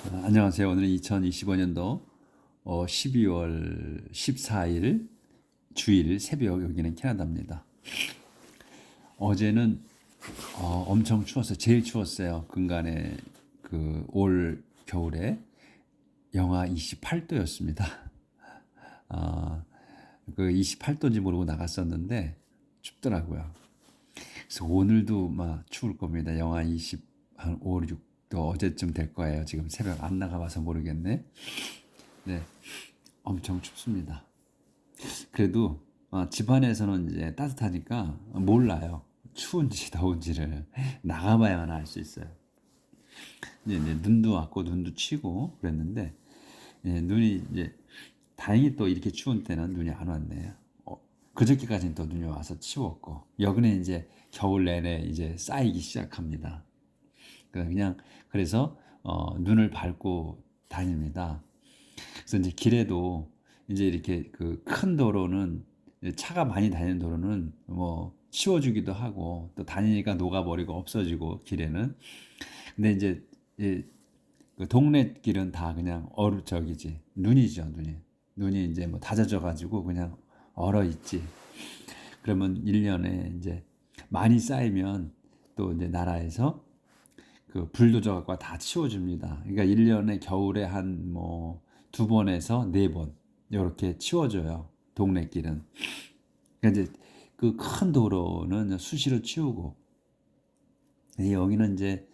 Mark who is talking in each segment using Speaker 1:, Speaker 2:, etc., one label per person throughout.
Speaker 1: 안녕하세요. 오늘은 2025년도 12월 14일 주일 새벽, 여기는 캐나다입니다. 어제는 엄청 추웠어요. 제일 추웠어요. 근간에 올 겨울에 영하 28도였습니다. 그 28도인지 모르고 나갔었는데 춥더라고요. 그래서 오늘도 막 추울 겁니다. 영하 한 5, 6도 어제쯤 될 거예요. 지금 새벽 안 나가봐서 모르겠네. 네, 엄청 춥습니다. 그래도 집안에서는 이제 따뜻하니까 몰라요. 추운지 더운지를 나가봐야만 알 수 있어요. 이제 눈도 왔고 눈도 치고 그랬는데 눈이 이제 다행히 또 이렇게 추운 때는 눈이 안 왔네요. 그저께까지는 또 눈이 와서 치웠고 여기는 이제 겨울 내내 이제 쌓이기 시작합니다. 그래서 눈을 밟고 다닙니다. 그래서 이제 길에도 이제 이렇게 그 큰 도로는 차가 많이 다니는 도로는 뭐 치워주기도 하고 또 다니니까 녹아버리고 없어지고 길에는. 근데 이제 그 동네 길은 다 그냥 저기지 눈이죠. 눈이 이제 뭐 다져져 가지고 그냥 얼어 있지. 그러면 1년에 이제 많이 쌓이면 또 이제 나라에서 그 불도저 갖고 다 치워줍니다. 그러니까 1년에 겨울에 한 뭐 2번에서 4번 이렇게 치워줘요. 동네 길은. 그러니까 이제 그 큰 도로는 수시로 치우고, 여기는 이제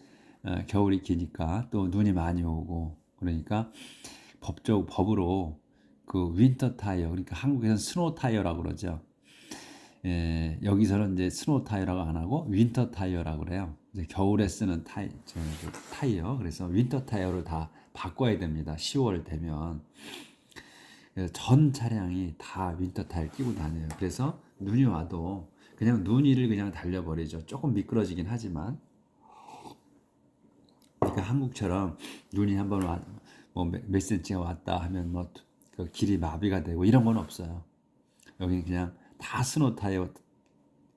Speaker 1: 겨울이 기니까 또 눈이 많이 오고 그러니까 법으로 그 윈터 타이어, 그러니까 한국에서는 스노우 타이어라고 그러죠. 여기서는 이제 스노우 타이어라고 안 하고 윈터 타이어라고 그래요. 이제 겨울에 쓰는 타이어. 그래서 윈터 타이어를 다 바꿔야 됩니다. 10월 되면. 그래서 전 차량이 다 윈터 타이어 끼고 다녀요. 그래서 눈이 와도 그냥 눈 위를 그냥 달려버리죠. 조금 미끄러지긴 하지만. 그러니까 한국처럼 눈이 한번 뭐몇 센치가 왔다 하면 뭐 그 길이 마비가 되고 이런 건 없어요. 여기 그냥 다 스노우 타이어,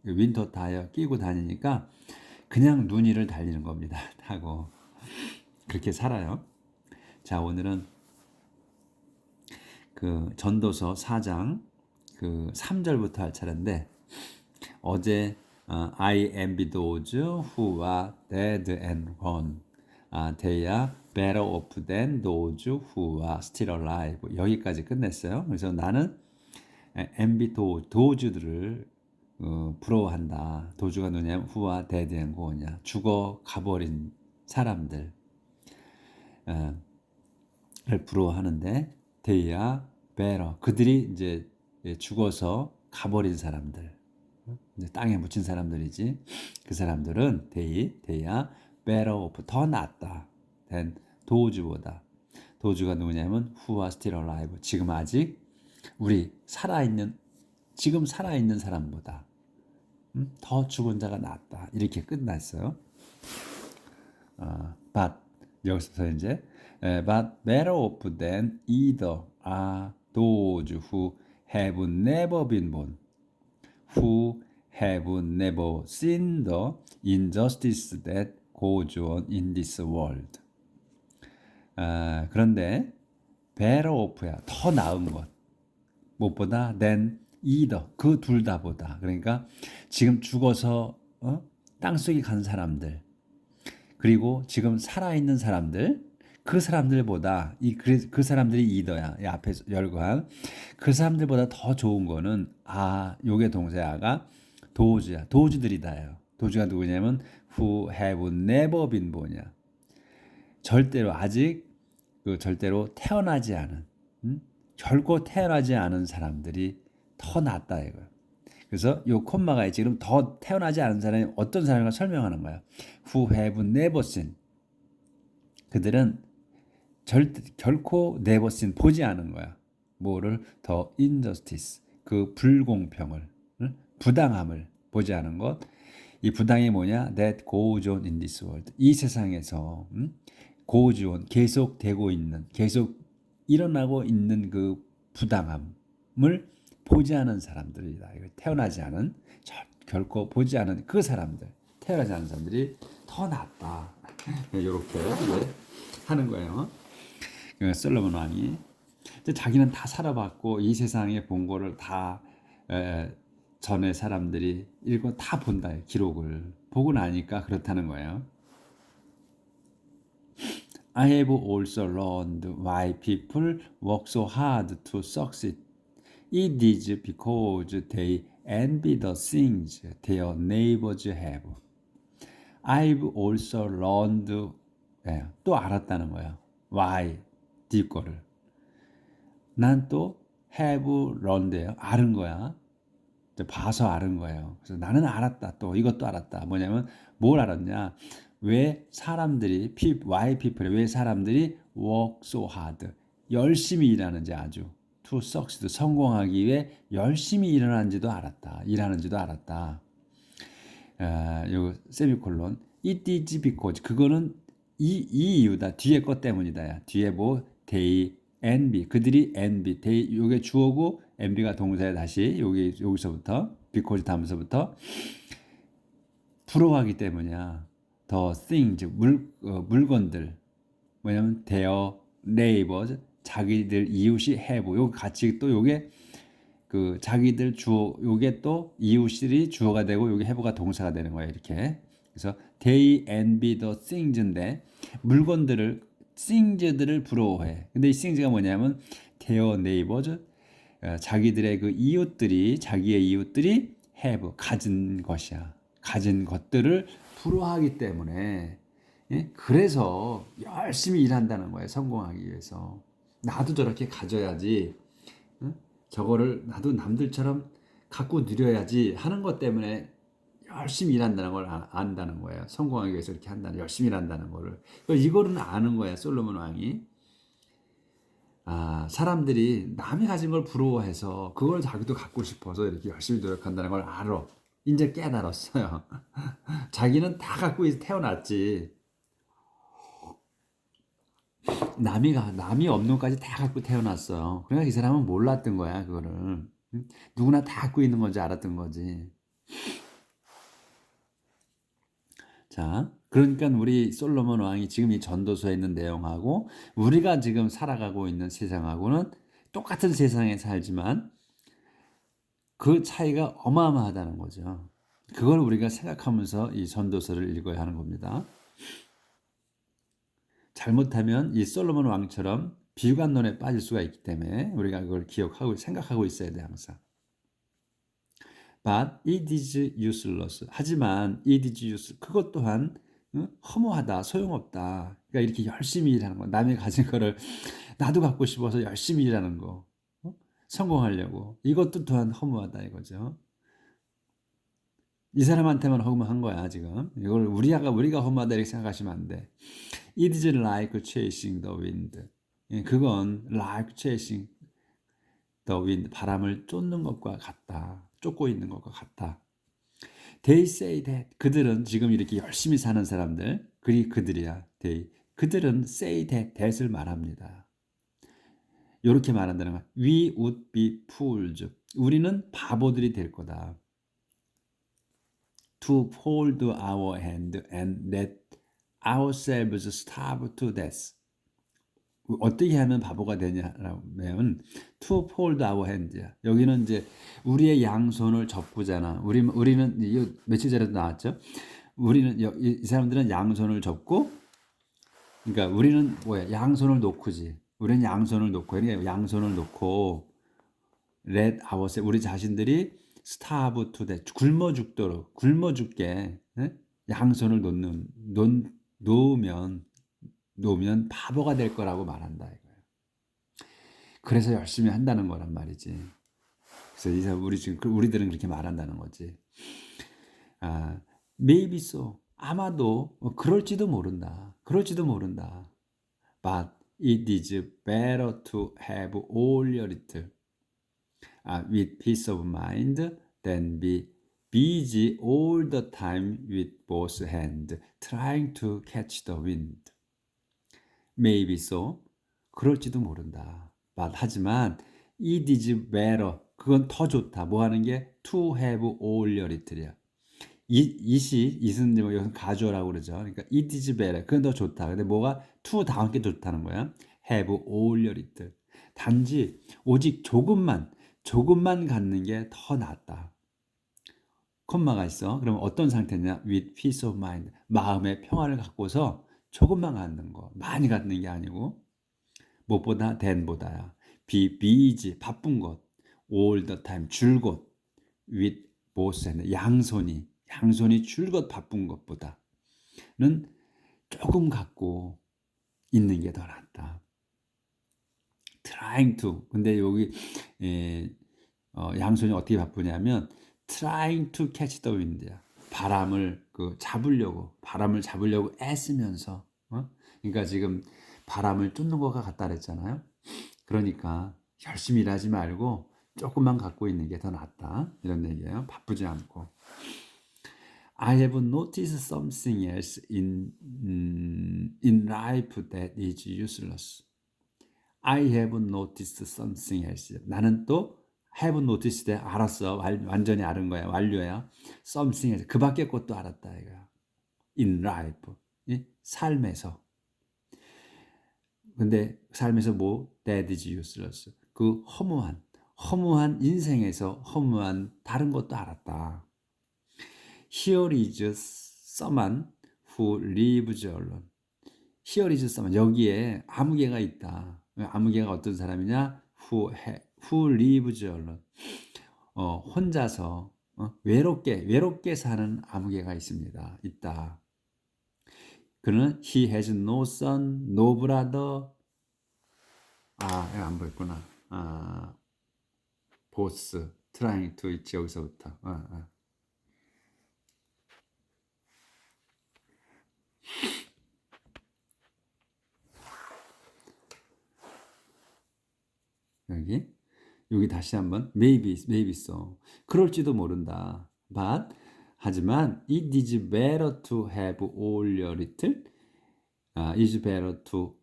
Speaker 1: 윈터 타이어 끼고 다니니까 그냥 눈 위를 달리는 겁니다. 타고 그렇게 살아요. 자, 오늘은 그 전도서 4장 그 3절부터 할 차례인데, 어제 I envy those who are dead and gone. They are better off than those who are still alive. 여기까지 끝냈어요. 그래서 나는 envy 도주들을 부러워한다. 도주가 누구냐면 who are dead and gone이냐. 죽어 가버린 사람들 를 부러워하는데, they are better. 그들이 이제 죽어서 가버린 사람들, 이제 땅에 묻힌 사람들이지. 그 사람들은 they are better off, 더 낫다. than 도주보다. 도주가 누구냐면 who are still alive. 지금 아직 지금 살아있는 사람보다 더 죽은 자가 낫다. 이렇게 끝났어요. But 여기서 이제 but better off than either are those who have never been born, who have never seen the injustice that goes on in this world. 그런데 better off야, 더 나은 것, 무엇보다 than either, 그 둘 다보다. 그러니까 지금 죽어서 땅속에 간 사람들, 그리고 지금 살아있는 사람들, 그 사람들보다 그 사람들이 이더야. 이 앞에서 열거한 그 사람들보다 더 좋은 거는 요게 동사가 도주야. 도주들이다요. 도주가 누구냐면 who have never been born이야. 절대로 아직 절대로 태어나지 않은, 결코 태어나지 않은 사람들이 더 낫다 이거야. 그래서 요 콤마가 지금 더 태어나지 않은 사람이 어떤 사람인가 설명하는 거야. Who have never seen. 그들은 결코 never seen, 보지 않은 거야. 뭐를? 더 injustice, 그 불공평을, 부당함을 보지 않은 것. 이 부당이 뭐냐? That goes on in this world. 이 세상에서 goes on, 계속되고 있는, 계속 일어나고 있는 그 부당함을 보지 않은 사람들이다. 태어나지 않은, 결코 보지 않은 그 사람들, 태어나지 않은 사람들이 더 낫다. 이렇게 하는 거예요. 솔로몬 왕이 이제 자기는 다 살아봤고 이 세상에 본 거를 다 전에 사람들이 읽고 다 본다. 기록을 보고 나니까 그렇다는 거예요. I have also learned why people work so hard to succeed. It is because they envy the things their neighbors have. I've also learned, 또 알았다는 거예요. Why? 네 거를. 난 또 have learned예요. 알은 거야. 봐서 알은 거예요. 그래서 나는 알았다. 또 이것도 알았다. 뭐냐면 뭘 알았냐? 왜 사람들이 why people 왜 사람들이 work so hard 열심히 일하는지 아주 to succeed 성공하기 위해 열심히 일하는지도 알았다. 일하는지도 알았다. 요 세미콜론 it is because 그거는 이 이유다. 뒤에 것 때문이다. 야. 뒤에 뭐 they envy 그들이 envy they 요게 주어고 envy가 동사에 다시 여기서부터 because 다음서부터 부러워하기 때문이야. the things 물건들 뭐냐면 their neighbors 자기들 이웃이 have 요 같이 또 요게 그 자기들 주어 요게 또 이웃이 주어가 되고 요게 have가 동사가 되는 거예요. 이렇게. 그래서 they envy the things인데 물건들을 things들을 부러워해. 근데 이 things가 뭐냐면 their neighbors 자기들의 그 이웃들이 자기의 이웃들이 have 가진 것이야. 가진 것들을 부러워하기 때문에 그래서 열심히 일한다는 거예요. 성공하기 위해서. 나도 저렇게 가져야지. 저거를 나도 남들처럼 갖고 누려야지 하는 것 때문에 열심히 일한다는 걸 안다는 거예요. 성공하기 위해서 이렇게 한다는 열심히 일한다는 거를. 이거는 아는 거야. 솔로몬 왕이. 사람들이 남이 가진 걸 부러워해서 그걸 자기도 갖고 싶어서 이렇게 열심히 노력한다는 걸 알아. 이제 깨달았어요. 자기는 다 갖고 태어났지. 남이 없는 것까지 다 갖고 태어났어요. 그러니까 이 사람은 몰랐던 거야, 그거를. 누구나 다 갖고 있는 건지 알았던 거지. 자, 그러니까 우리 솔로몬 왕이 지금 이 전도서에 있는 내용하고 우리가 지금 살아가고 있는 세상하고는 똑같은 세상에 살지만 그 차이가 어마어마하다는 거죠. 그걸 우리가 생각하면서 이 전도서를 읽어야 하는 겁니다. 잘못하면 이 솔로몬 왕처럼 비관론에 빠질 수가 있기 때문에 우리가 그걸 기억하고 생각하고 있어야 돼 항상. But it is useless. 하지만 it is useless. 그것 또한 허무하다, 소용없다. 그러니까 이렇게 열심히 일하는 거, 남이 가진 거를 나도 갖고 싶어서 열심히 일하는 거, 성공하려고. 이것도 또한 허무하다 이거죠. 이 사람한테만 허무한 거야 지금. 이걸 우리가 허무하다 이렇게 생각하시면 안 돼. It is like chasing the wind. 그건 like chasing the wind. 바람을 쫓는 것과 같다. 쫓고 있는 것과 같다. They say that. 그들은 지금 이렇게 열심히 사는 사람들. 그들이야. 그들은 say that을 말합니다. 이렇게 말한다는 거야. We would be fools. 우리는 바보들이 될 거다. To hold our hand and let ourselves starve to death. 어떻게 하면 바보가 되냐면 to hold our hand야. 여기는 이제 우리의 양손을 접고잖아. 우리는 며칠 전에도 나왔죠. 이 사람들은 양손을 접고, 그러니까 우리는 뭐야? 양손을 놓고지. 우리는 양손을 놓고, 그러니까 양손을 놓고 let ourselves 우리 자신들이 starve to death 굶어 죽게 양손을 놓으면 바보가 될 거라고 말한다 이거예요. 그래서 열심히 한다는 거란 말이지. 그래서 우리들은 그렇게 말한다는 거지. Maybe so. 아마도 그럴지도 모른다. But it is better to have all your little with peace of mind than be busy all the time with both hands trying to catch the wind. Maybe so. 그럴지도 모른다. 하지만 it is better. 그건 더 좋다. 뭐 하는 게 to have all your little이야. it은 여기서 가져오라고 그러죠. 그러니까 it is better. 그건 더 좋다. 근데 뭐가 to 다음 게 좋다는 거야. have all your little. 단지 오직 조금만 갖는 게 더 낫다. 콤마가 있어. 그럼 어떤 상태냐? with peace of mind. 마음의 평화를 갖고서 조금만 갖는 거. 많이 갖는 게 아니고 무엇보다 than보다야. be busy 바쁜 것. all the time 줄곧 with both hand 양손이 줄곧 바쁜 것보다는 조금 갖고 있는 게 더 낫다. trying to. 근데 여기 양손이 어떻게 바쁘냐면 trying to catch the wind야. 바람을 잡으려고 애쓰면서. 그러니까 지금 바람을 쫓는 것과 같다 그랬잖아요. 그러니까 열심히 일하지 말고 조금만 갖고 있는 게 더 낫다. 이런 얘기예요. 바쁘지 않고. I have noticed something else in life that is useless. I have noticed something else. 나는 또 have noticed 알았어. 완전히 알은 거야. 완료야. something else. 그 밖에 것도 알았다 이거야. in life. 삶에서. 근데 삶에서 뭐? that is useless. 그 허무한 인생에서 허무한 다른 것도 알았다. Here is someone who lives alone. Here is someone. 여기에 아무개가 있다. 아무개가 어떤 사람이냐? Who lives alone. 혼자서 외롭게 사는 아무개가 있다. 그는 he has no son, no brother. 이거 안 보였구나. boss, trying to 있지 여기서부터. 여기 다시 한번 maybe so. 그럴지도 모른다. But 하지만 it is better to have all your little. is better to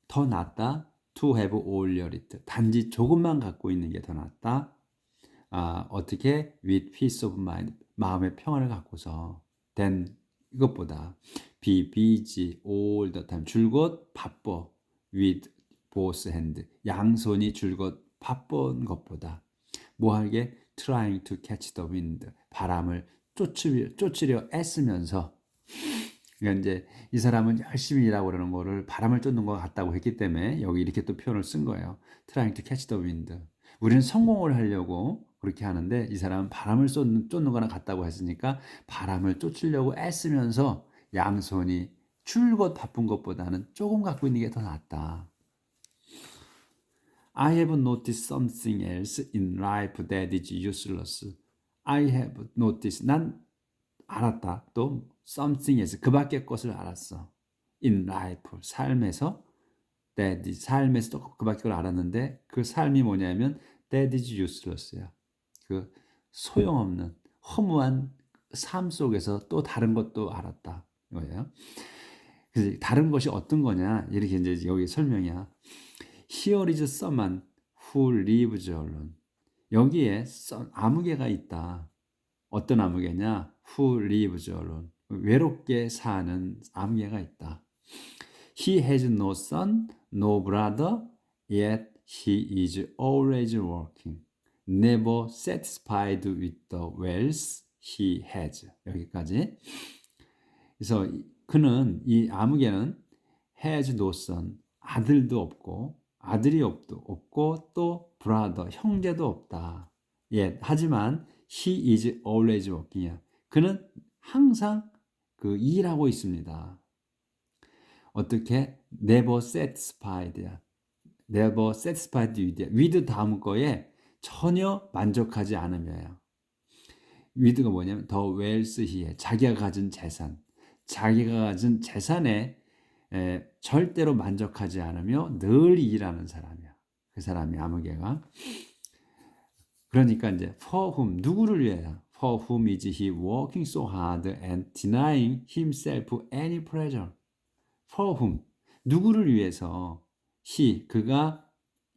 Speaker 1: 더 낫다. to have all your little. 단지 조금만 갖고 있는 게 더 낫다. 어떻게? with peace of mind. 마음의 평화를 갖고서 than 이것보다 be busy all the time. 줄곧 바빠. with both hand. 양손이 줄곧 바쁜 것보다 뭐하게? trying to catch the wind. 바람을 쫓으려 애쓰면서. 그러니까 이제 이 사람은 열심히 일하고 그러는 거를 바람을 쫓는 것 같다고 했기 때문에 여기 이렇게 또 표현을 쓴 거예요. trying to catch the wind. 우리는 성공을 하려고 그렇게 하는데 이 사람은 바람을 쫓는 거랑 같다고 했으니까 바람을 쫓으려고 애쓰면서 양손이 줄곧 바쁜 것보다는 조금 갖고 있는 게 더 낫다. I have noticed something else in life that is useless. I have noticed. 난 알았다. 또 something else. 그 밖의 것을 알았어. in life. 삶에서 that is, 삶에서 또 그 밖의 걸 알았는데 그 삶이 뭐냐면 that is useless야. 그 소용없는 허무한 삶 속에서 또 다른 것도 알았다. 이거예요. 그래서 다른 것이 어떤 거냐? 이렇게 이제 여기 설명이야. Here is someone who lives alone. 여기에 아무개가 있다. 어떤 아무개냐? Who lives alone. 외롭게 사는 아무개가 있다. He has no son, no brother, yet he is always working. Never satisfied with the wealth he has. 여기까지. 그래서 그는 이 아무개는 has no son. 아들도 없고 아들이 없고 또 brother 형제도 없다. 하지만 he is always working이야. 그는 항상 그 일하고 있습니다. 어떻게? never satisfied야. never satisfied with 다음 거에 전혀 만족하지 않으며요. with가 뭐냐면 the wealth he 자기가 가진 재산에 절대로 만족하지 않으며 늘 일하는 사람이야. 그 사람이 아무개가. 그러니까 이제 for whom 누구를 위해야? For whom is he working so hard and denying himself any pleasure? For whom 누구를 위해서 그가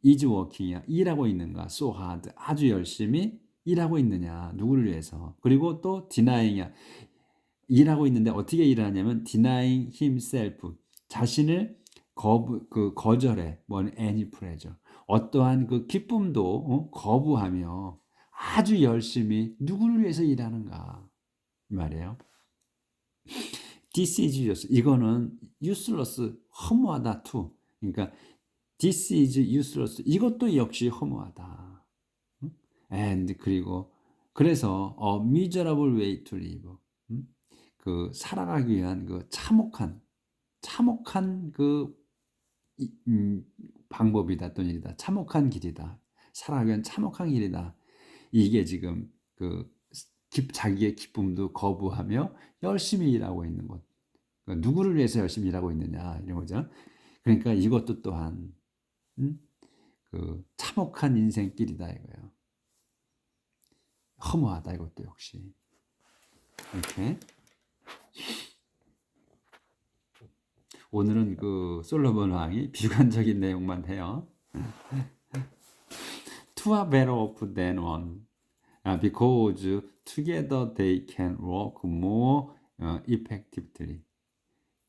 Speaker 1: is working이야. 일하고 있는가? So hard 아주 열심히 일하고 있느냐? 누구를 위해서? 그리고 또 denying이야. 일하고 있는데 어떻게 일하냐면 denying himself 자신을 거절해. 뭔 any pleasure. 어떠한 그 기쁨도 거부하며 아주 열심히 누구를 위해서 일하는가 이 말이에요. This is useless. 이거는 useless, 허무하다 too. 그러니까 this is useless. 이것도 역시 허무하다. and 그리고 그래서 a miserable way to live. 그 살아가기 위한 그 참혹한 그 방법이다 또는 일이다. 참혹한 길이다. 살아가기 위한 참혹한 길이다. 이게 지금 그 자기의 기쁨도 거부하며 열심히 일하고 있는 것. 그러니까 누구를 위해서 열심히 일하고 있느냐 이런 거죠. 그러니까 이것도 또한 그 참혹한 인생길이다 이거예요. 허무하다 이것도 역시. 이렇게 오늘은 그 솔로몬 왕이 비관적인 내용만 해요. Two are better off than one, because together they can work more effectively.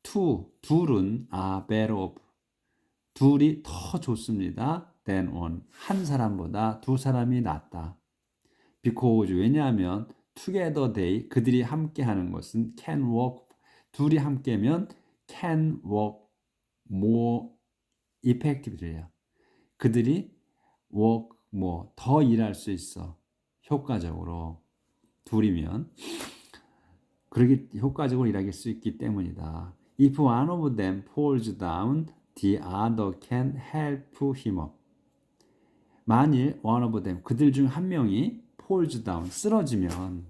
Speaker 1: 둘은 are better off. 둘이 더 좋습니다. than one. 한 사람보다 두 사람이 낫다. because 왜냐하면 together they 그들이 함께 하는 것은 can work. 둘이 함께면 can work more effectively야. 그들이 work more 더 일할 수 있어. 효과적으로 둘이면 그렇게 효과적으로 일할 수 있기 때문이다. If one of them falls down, the other can help him up. 만일 one of them 그들 중 한 명이 falls down 쓰러지면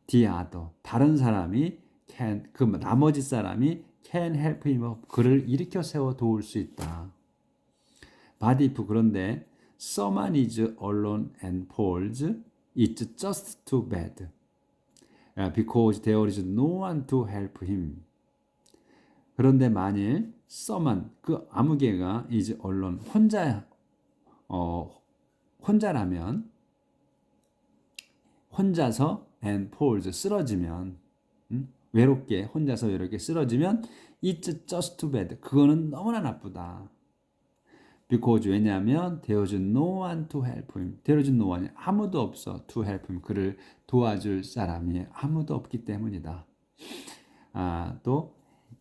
Speaker 1: the other 다른 사람이 can 그 나머지 사람이 can help him up 그를 일으켜 세워 도울 수 있다. But if 그런데 someone is alone and falls, it's just too bad. Because there is no one to help him. 그런데 만일 someone 그 아무개가 is alone 혼자라면 혼자서 and falls 쓰러지면 외롭게 혼자서 외롭게 쓰러지면 it's just too bad. 그거는 너무나 나쁘다. Because 왜냐하면 there is no one to help him. There is no one 아무도 없어 to help him. 그를 도와줄 사람이 아무도 없기 때문이다. 또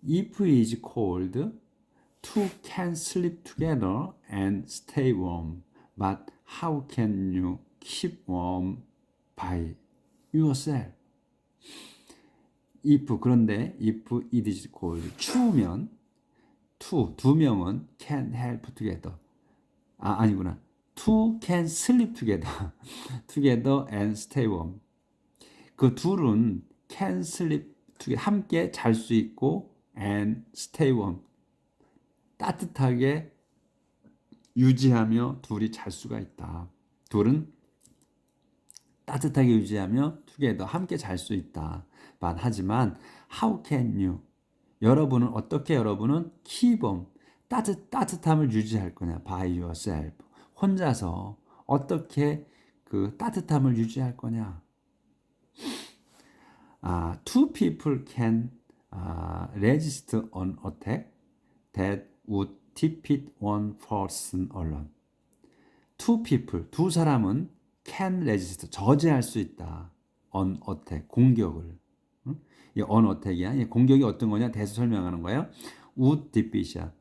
Speaker 1: if he is cold, two can sleep together and stay warm. But how can you keep warm by yourself? if 그런데 if it is cold 추우면 두 명은 can help together. 아니구나. two can sleep together. together and stay warm. 그 둘은 can sleep together. 함께 잘 수 있고 and stay warm. 따뜻하게 유지하며 둘이 잘 수가 있다. 둘은 따뜻하게 유지하며 together 함께 잘 수 있다. 하지만 how can you 여러분은 어떻게 여러분은 keep warm 따뜻함을 유지할 거냐 by yourself 혼자서 어떻게 그 따뜻함을 유지할 거냐 two people can resist an attack that would defeat one person alone. two people 두 사람은 can resist 저지할 수 있다. an attack 공격을 이 on attack이야. 이 공격이 어떤 거냐 대수 설명하는 거예요. would defeat이야.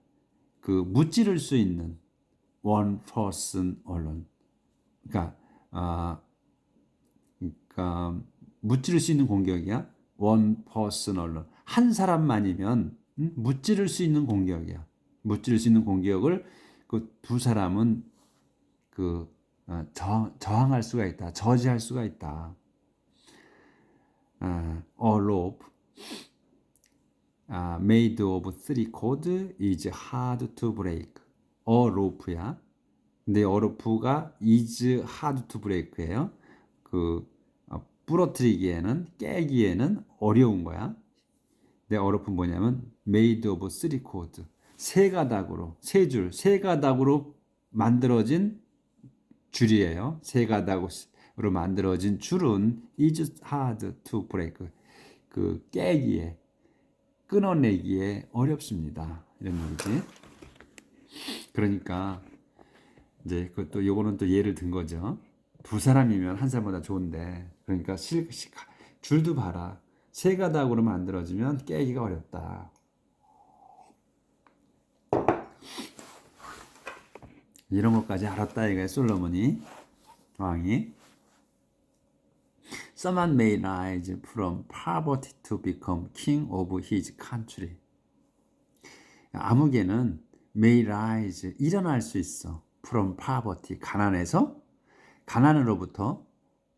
Speaker 1: 그 무찌를 수 있는 one person alone. 그러니까 무찌를 수 있는 공격이야. one person alone. 한 사람만이면 무찌를 수 있는 공격이야. 무찌를 수 있는 공격을 그 두 사람은 저항할 수가 있다. 저지할 수가 있다. A rope made of three cords is hard to break. A rope야. 근데 a rope가 is hard to break예요. 부러뜨리기에는 깨기에는 어려운 거야. 근데 a rope는 뭐냐면 made of three cords. 세 가닥으로 만들어진 줄이에요. 세 가닥으로 만들어진 줄은 is hard to break. 그 깨기에 끊어내기에 어렵습니다. 이런 얘기지. 그러니까 이제 그것도 요거는 또 예를 든 거죠. 두 사람이면 한 사람보다 좋은데 그러니까 줄도 봐라. 세 가닥으로 만들어지면 깨기가 어렵다. 이런 것까지 알았다 이거예요. 솔로몬이 왕이. Someone may rise from poverty to become king of his country. 아무개는 may rise 일어날 수 있어. from poverty 가난에서 가난으로부터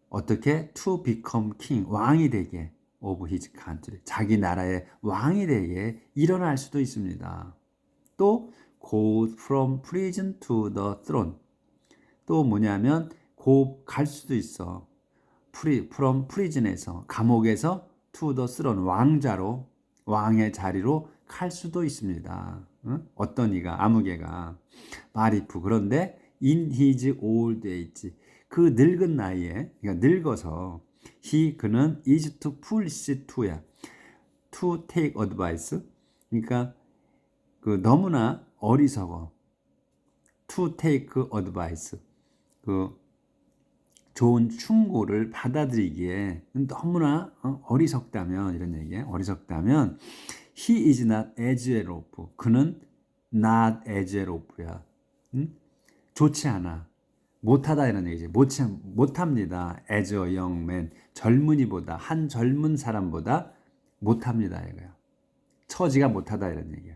Speaker 1: 어떻게 to become king 왕이 되게 of his country 자기 나라의 왕이 되게 일어날 수도 있습니다. 또 go from prison to the throne 또 뭐냐면 갈 수도 있어. from prison에서 감옥에서 to the throne 왕자로 왕의 자리로 갈 수도 있습니다. 응? 어떤 이가 아무개가 마리프 그런데 in his old age 그 늙은 나이에 그러니까 늙어서 그는 is too foolish to야 to take advice 그러니까 그 너무나 어리석어 to take advice 그 좋은 충고를 받아들이기에 너무나 어리석다면 이런 얘기예요. 어리석다면 he is not as well off. 그는 not as well off야. 좋지 않아. 못하다 이런 얘기지. 못합니다. as a young man. 젊은이보다 한 젊은 사람보다 못합니다 이거야. 처지가 못하다 이런 얘기야.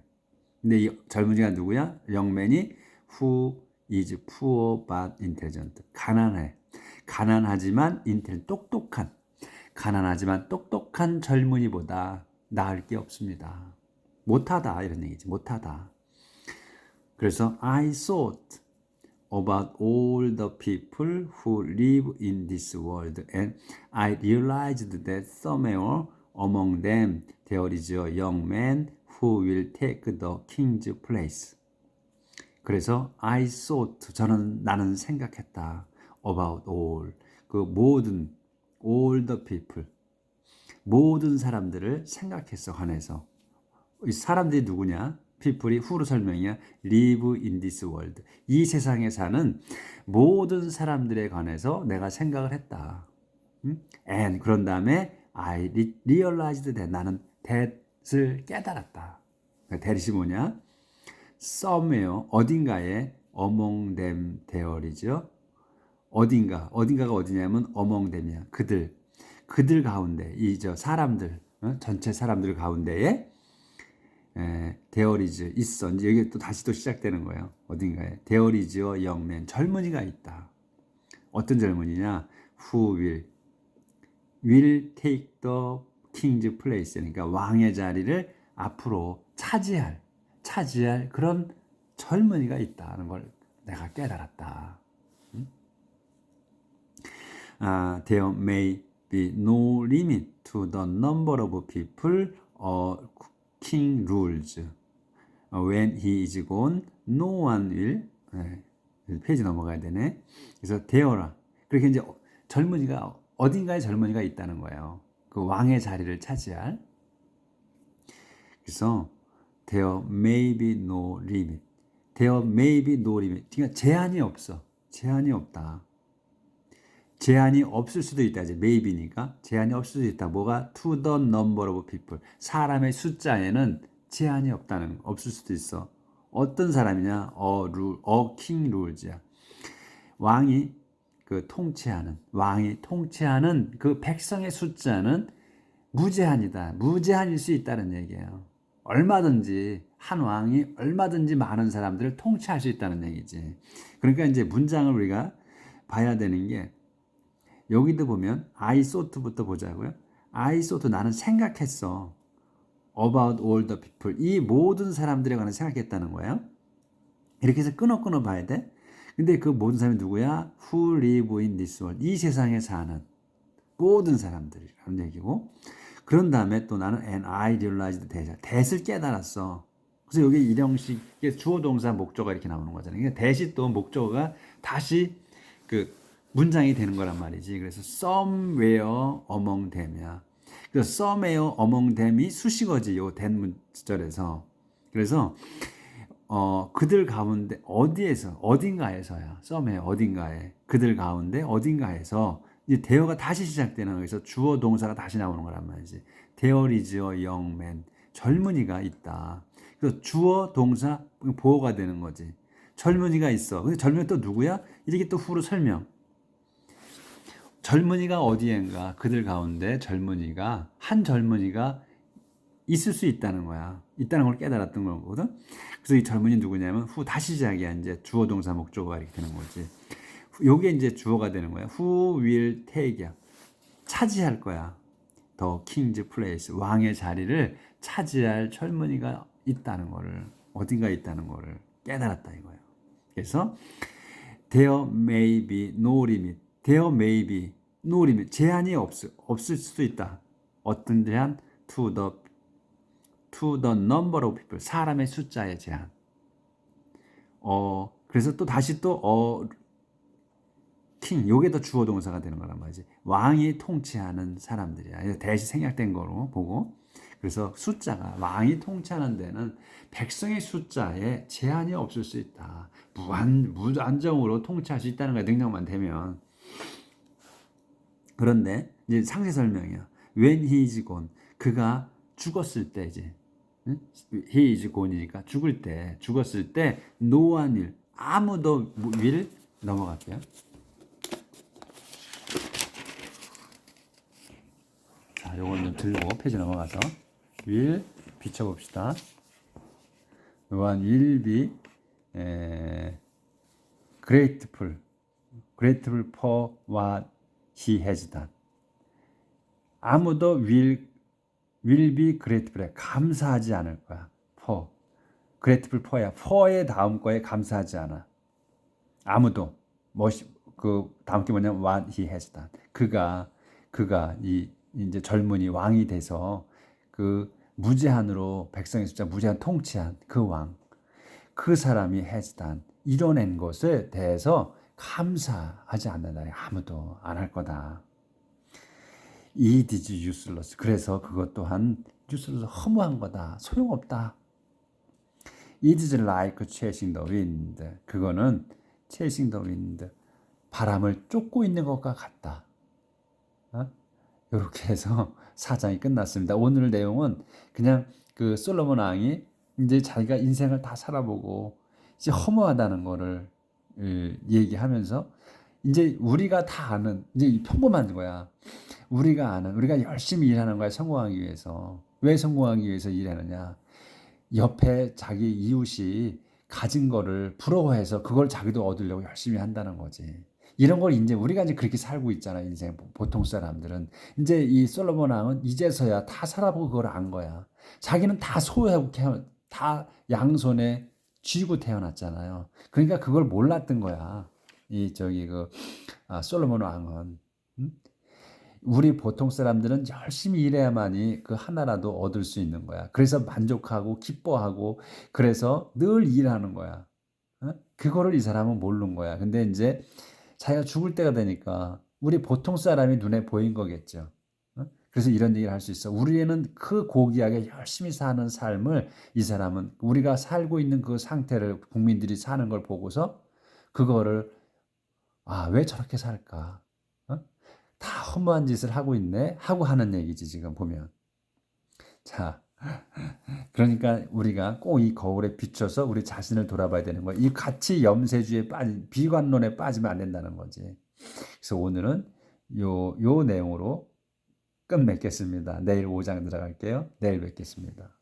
Speaker 1: 근데 이 젊은이가 누구야? young man이 who is poor but intelligent. 가난해. 가난하지만 똑똑한 가난하지만 똑똑한 젊은이보다 나을 게 없습니다. 못하다 이런 얘기지. 못하다. 그래서 I thought about all the people who live in this world and I realized that somewhere among them there is a young man who will take the king's place. 그래서 I thought 나는 생각했다. about all 그 모든 all the people 모든 사람들을 생각해서 관해서 이 사람들이 누구냐? people이 who로 설명이야. live in this world 이 세상에 사는 모든 사람들에 관해서 내가 생각을 했다. and 그런 다음에 I realized that 나는 that을 깨달았다. that이 뭐냐? somewhere 어딘가에 among them there이죠. 어딘가가 어디냐면 among them이야. 그들 가운데 사람들 전체 사람들 가운데에 there is 있어. 이제 여기 또 다시 또 시작되는 거예요. 어딘가에 there is a young man 젊은이가 있다. 어떤 젊은이냐? who will take the king's place 그러니까 왕의 자리를 앞으로 차지할 그런 젊은이가 있다는 걸 내가 깨달았다. There may be no limit to the number of people a king rules. When he is gone, no one will. 페이지 넘어가야 되네. 그래서 되어라. 그렇게 이제 어딘가에 젊은이가 있다는 거예요. 그 왕의 자리를 차지할. 그래서 there may be no limit. There may be no limit. 그러니까 제한이 없어. 제한이 없다. 제한이 없을 수도 있다. 이제 maybe니까 제한이 없을 수도 있다. 뭐가 to the number of people. 사람의 숫자에는 제한이 없을 수도 있어. 어떤 사람이냐? a king rules야. 왕이 통치하는 그 백성의 숫자는 무제한이다. 무제한일 수 있다는 얘기예요. 얼마든지 한 왕이 얼마든지 많은 사람들을 통치할 수 있다는 얘기지. 그러니까 이제 문장을 우리가 봐야 되는 게 여기도 보면 I thought부터 보자고요. I thought 나는 생각했어. about all the people 이 모든 사람들에 관해 생각했다는 거예요. 이렇게 해서 끊어 봐야 돼. 근데 그 모든 사람이 누구야? Who live in this world 이 세상에 사는 모든 사람들이라는 얘기고 그런 다음에 또 나는 and I realized that을 깨달았어. 그래서 여기 일형식의 주어 동사 목적어가 이렇게 나오는 거잖아요. 그러니까 that이 또 목적어가 다시 그 문장이 되는 거란 말이지. 그래서 somewhere among them이야. 그래서 somewhere among them이 수식어지. 요 that 문절에서. 그래서 그들 가운데 어딘가에서야. 썸의 어딘가에. 그들 가운데 어딘가에서 이제 대어가 다시 시작되는 거에서 주어 동사가 다시 나오는 거란 말이지. There is a young man. 젊은이가 있다. 그래서 주어 동사 보어가 되는 거지. 젊은이가 있어. 근데 젊은이 또 누구야? 이렇게 또 후로 설명. 젊은이가 어디엔가 그들 가운데 한 젊은이가 있을 수 있다는 거야. 있다는 걸 깨달았던 거거든. 그래서 이 젊은이 누구냐면 후 다시 시작이야. 이제 주어 동사 목적어가 이렇게 되는 거지. 요게 이제 주어가 되는 거야. Who will take야. 차지할 거야. The king's place. 왕의 자리를 차지할 젊은이가 있다는 거를, 어딘가에 있다는 거를 깨달았다 이거야. 그래서 there may be no limit. there may be no limit. 제한이 없을 수도 있다. 어떤 제한? to the number of people. 사람의 숫자의 제한. 그래서 또 다시 king. 요게 더 주어 동사가 되는 거란 말이지. 왕이 통치하는 사람들이야. 대시 생략된 거로 보고. 그래서 숫자가 왕이 통치하는 데는 백성의 숫자에 제한이 없을 수 있다. 무한정으로 통치할 수 있다는 거야. 능력만 되면. 그런데 이제 상세 설명이야. When he is gone. 그가 죽었을 때 이제 he is gone이니까 죽었을 때 no one will. 아무도 will 넘어갈게요. 자, 요건 좀 들고 페이지 넘어가서 will 비춰봅시다. No one will be grateful for what he has done. 아무도 will be grateful해. 감사하지 않을 거야. for. grateful for야. for의 다음 거에 감사하지 않아. 아무도. 그 다음 게 뭐냐면 what he has done. 그가 이제 젊은이 왕이 돼서 그 무제한으로 백성의 숫자 무제한 통치한 그 왕. 그 사람이 has done. 이뤄낸 것에 대해서 감사하지 않는다. 아무도 안 할 거다. It is useless. 그래서 그것 또한 useless, 허무한 거다. 소용없다. It is like chasing the wind. 그거는 chasing the wind. 바람을 쫓고 있는 것과 같다. 이렇게 해서 4장이 끝났습니다. 오늘 내용은 그냥 그 솔로몬 왕이 이제 자기가 인생을 다 살아보고 이제 허무하다는 거를 얘기하면서 이제 우리가 다 아는 이제 평범한 거야. 우리가 열심히 일하는 거야. 성공하기 위해서. 왜 성공하기 위해서 일하느냐? 옆에 자기 이웃이 가진 거를 부러워해서 그걸 자기도 얻으려고 열심히 한다는 거지. 이런 걸 이제 우리가 이제 그렇게 살고 있잖아. 인생 보통 사람들은 이제 이 솔로몬 왕은 이제서야 다 살아보고 그걸 안 거야. 자기는 다 소유하고 다 양손에 쥐고 태어났잖아요. 그러니까 그걸 몰랐던 거야. 솔로몬 왕은. 우리 보통 사람들은 열심히 일해야만이 그 하나라도 얻을 수 있는 거야. 그래서 만족하고 기뻐하고 그래서 늘 일하는 거야. 그거를 이 사람은 모르는 거야. 근데 이제 자기가 죽을 때가 되니까 우리 보통 사람이 눈에 보인 거겠죠. 그래서 이런 얘기를 할 수 있어. 우리는 그 고귀하게 열심히 사는 삶을 이 사람은 우리가 살고 있는 그 상태를 국민들이 사는 걸 보고서 그거를 왜 저렇게 살까? 다 허무한 짓을 하고 있네? 하고 하는 얘기지 지금 보면. 자, 그러니까 우리가 꼭 이 거울에 비춰서 우리 자신을 돌아봐야 되는 거야. 이 가치 염세주의에 비관론에 빠지면 안 된다는 거지. 그래서 오늘은 요 내용으로 끝맺겠습니다. 내일 5장 들어갈게요. 내일 뵙겠습니다.